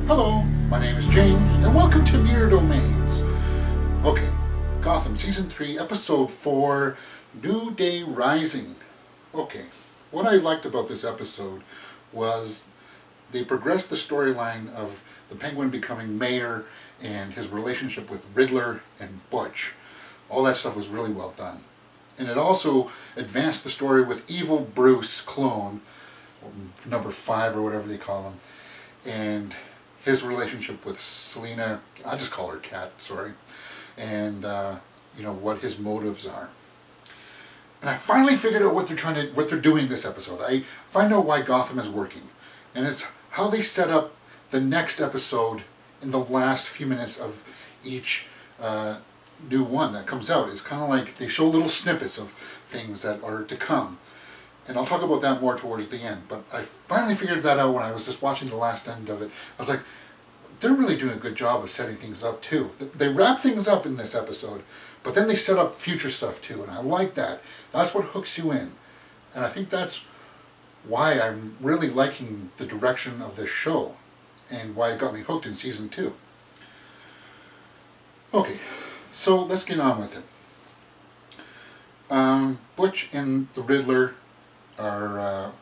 Hello, my name is James, and welcome to Near Domains. Okay, Gotham Season 3, Episode 4, New Day Rising. Okay, what I liked about this episode was they progressed the storyline of the Penguin becoming mayor and his relationship with Riddler and Butch. All that stuff was really well done. And it also advanced the story with Evil Bruce clone, number 5 or whatever they call him, and his relationship with Selina. I just call her Cat, sorry. And what his motives are. And I finally figured out what they're doing this episode. I find out why Gotham is working, and it's how they set up the next episode in the last few minutes of each new one that comes out. It's kind of like they show little snippets of things that are to come. And I'll talk about that more towards the end. But I finally figured that out when I was just watching the last end of it. I was like, they're really doing a good job of setting things up too. They wrap things up in this episode, but then they set up future stuff too. And I like that. That's what hooks you in. And I think that's why I'm really liking the direction of this show and why it got me hooked in Season 2. Okay, so let's get on with it. Butch and the Riddler are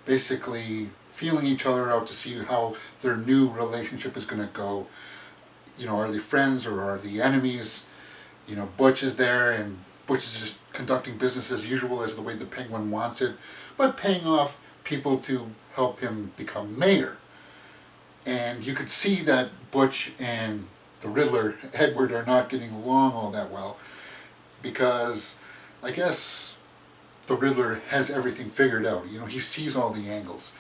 basically feeling each other out to see how their new relationship is going to go. Are they friends or are they enemies? Butch is there, and Butch is just conducting business as usual, as the way the Penguin wants it, but paying off people to help him become mayor. And you could see that Butch and the Riddler, Edward, are not getting along all that well, because I guess the Riddler has everything figured out. He sees all the angles.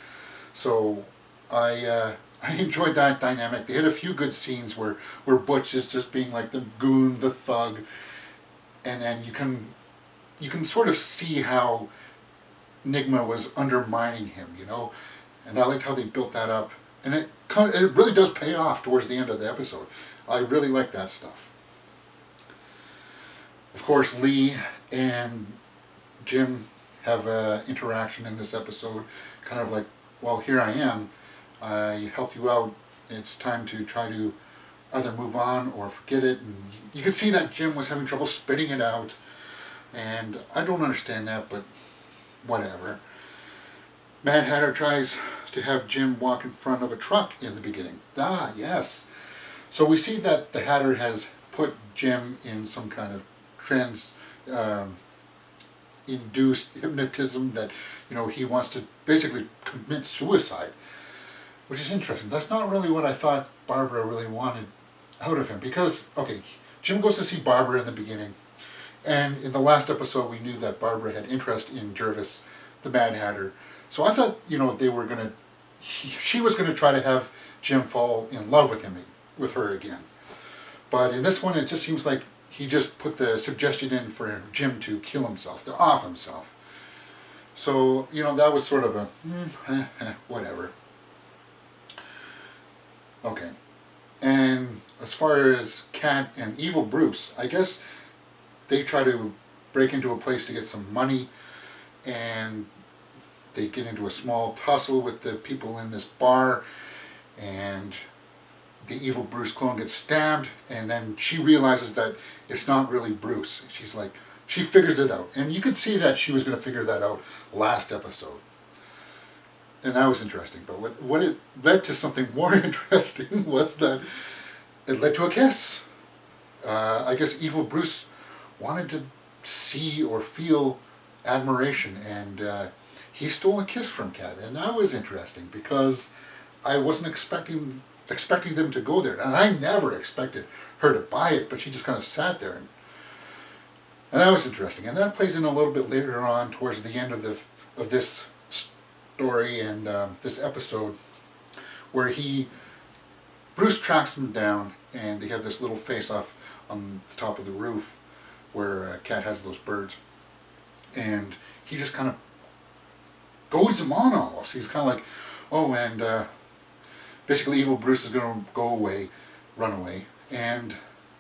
So I enjoyed that dynamic. They had a few good scenes where Butch is just being like the goon, the thug, and then you can sort of see how Nigma was undermining him, and I liked how they built that up, and it really does pay off towards the end of the episode. I really like that stuff. Of course, Lee and Jim have an interaction in this episode, kind of like, well, here I am, I helped you out, it's time to try to either move on or forget it. And you can see that Jim was having trouble spitting it out, and I don't understand that, but whatever. Mad Hatter tries to have Jim walk in front of a truck in the beginning. Ah, yes. So we see that the Hatter has put Jim in some kind of induced hypnotism that he wants to basically commit suicide, which is interesting. That's not really what I thought Barbara really wanted out of him, because Jim goes to see Barbara in the beginning, and in the last episode we knew that Barbara had interest in Jervis, the Mad Hatter. So I thought she was going to try to have Jim fall in love with her again. But in this one, it just seems like he just put the suggestion in for Jim to kill himself, to off himself. So, that was sort of a, whatever. Okay. And as far as Cat and Evil Bruce, I guess they try to break into a place to get some money, and they get into a small tussle with the people in this bar, and the Evil Bruce clone gets stabbed, and then she realizes that it's not really Bruce. She figures it out. And you could see that she was going to figure that out last episode. And that was interesting. But what it led to something more interesting was that it led to a kiss. I guess Evil Bruce wanted to see or feel admiration, and he stole a kiss from Cat. And that was interesting, because I wasn't expecting them to go there, and I never expected her to buy it, but she just kind of sat there, and that was interesting. And that plays in a little bit later on towards the end of this story and this episode, where Bruce tracks him down, and they have this little face-off on the top of the roof where Cat has those birds, and he just kind of goes him on almost. He's kind of like, oh, and basically Evil Bruce is going to run away, and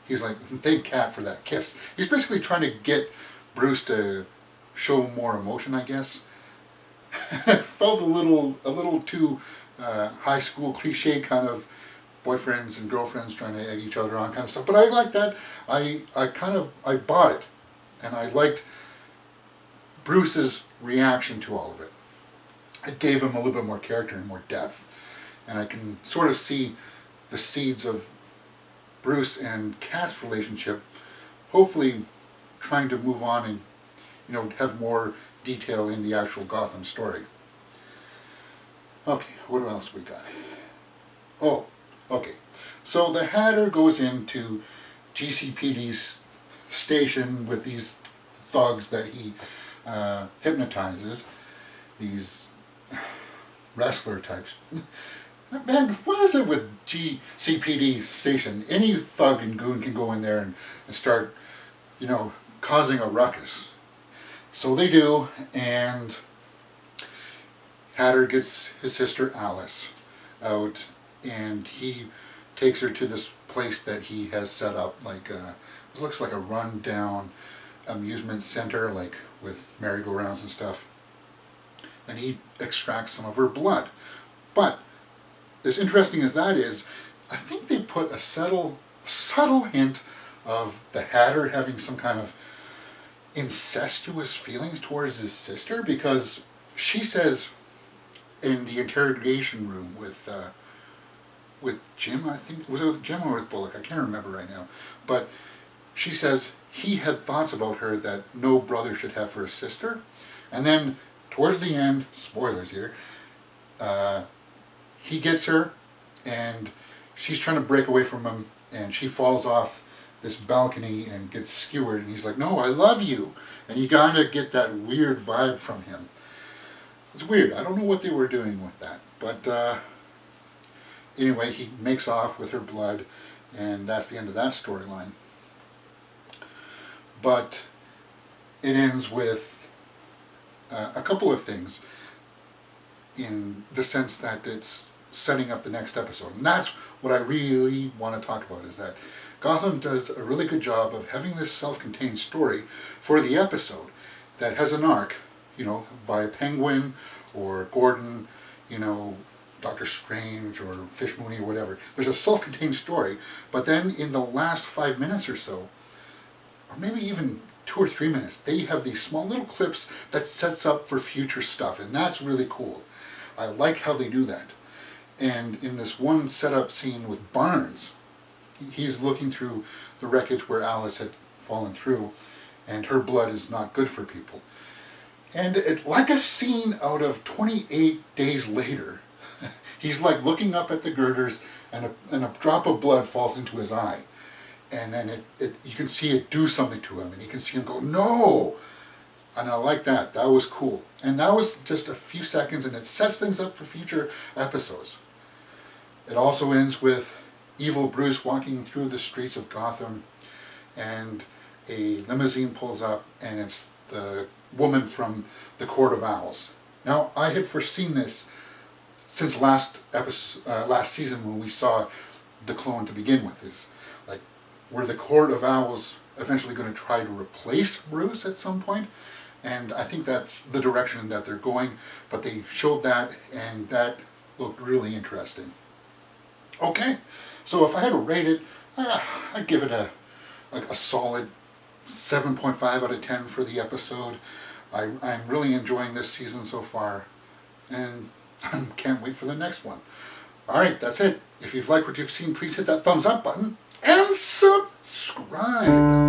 he's like, thank Cat for that kiss. He's basically trying to get Bruce to show more emotion, I guess. It felt a little too high school cliche kind of boyfriends and girlfriends trying to egg each other on kind of stuff. But I like that. I bought it. And I liked Bruce's reaction to all of it. It gave him a little bit more character and more depth. And I can sort of see the seeds of Bruce and Kat's relationship, hopefully trying to move on and, have more detail in the actual Gotham story. Okay, what else we got? Oh, okay. So the Hatter goes into GCPD's station with these thugs that he hypnotizes, these wrestler types. Man, what is it with GCPD station? Any thug and goon can go in there and start, causing a ruckus. So they do, and Hatter gets his sister Alice out, and he takes her to this place that he has set up, like it looks like a run-down amusement center, like with merry-go-rounds and stuff. And he extracts some of her blood. But as interesting as that is, I think they put a subtle hint of the Hatter having some kind of incestuous feelings towards his sister, because she says in the interrogation room with Jim, I think, was it with Jim or with Bullock? I can't remember right now. But she says he had thoughts about her that no brother should have for a sister. And then towards the end, spoilers here, he gets her, and she's trying to break away from him, and she falls off this balcony and gets skewered, and he's like, "No, I love you." And you kind of get that weird vibe from him. It's weird. I don't know what they were doing with that. But anyway, he makes off with her blood, and that's the end of that storyline. But it ends with a couple of things, in the sense that it's setting up the next episode. And that's what I really want to talk about, is that Gotham does a really good job of having this self-contained story for the episode that has an arc, via Penguin or Gordon, Doctor Strange or Fish Mooney or whatever. There's a self-contained story, but then in the last 5 minutes or so, or maybe even 2 or 3 minutes, they have these small little clips that sets up for future stuff, and that's really cool. I like how they do that. And in this one setup scene with Barnes, he's looking through the wreckage where Alice had fallen through, and her blood is not good for people. And like a scene out of 28 Days Later, he's like looking up at the girders, and a drop of blood falls into his eye. And then you can see it do something to him, and you can see him go, "No!" And I like that. That was cool. And that was just a few seconds, and it sets things up for future episodes. It also ends with evil Bruce walking through the streets of Gotham, and a limousine pulls up, and it's the woman from the Court of Owls. Now, I had foreseen this since last season, when we saw the clone to begin with. Is like, were the Court of Owls eventually going to try to replace Bruce at some point? And I think that's the direction that they're going. But they showed that, and that looked really interesting. Okay, so if I had to rate it, I'd give it a solid 7.5 out of 10 for the episode. I'm really enjoying this season so far, and I can't wait for the next one. Alright, that's it. If you've liked what you've seen, please hit that thumbs up button and subscribe.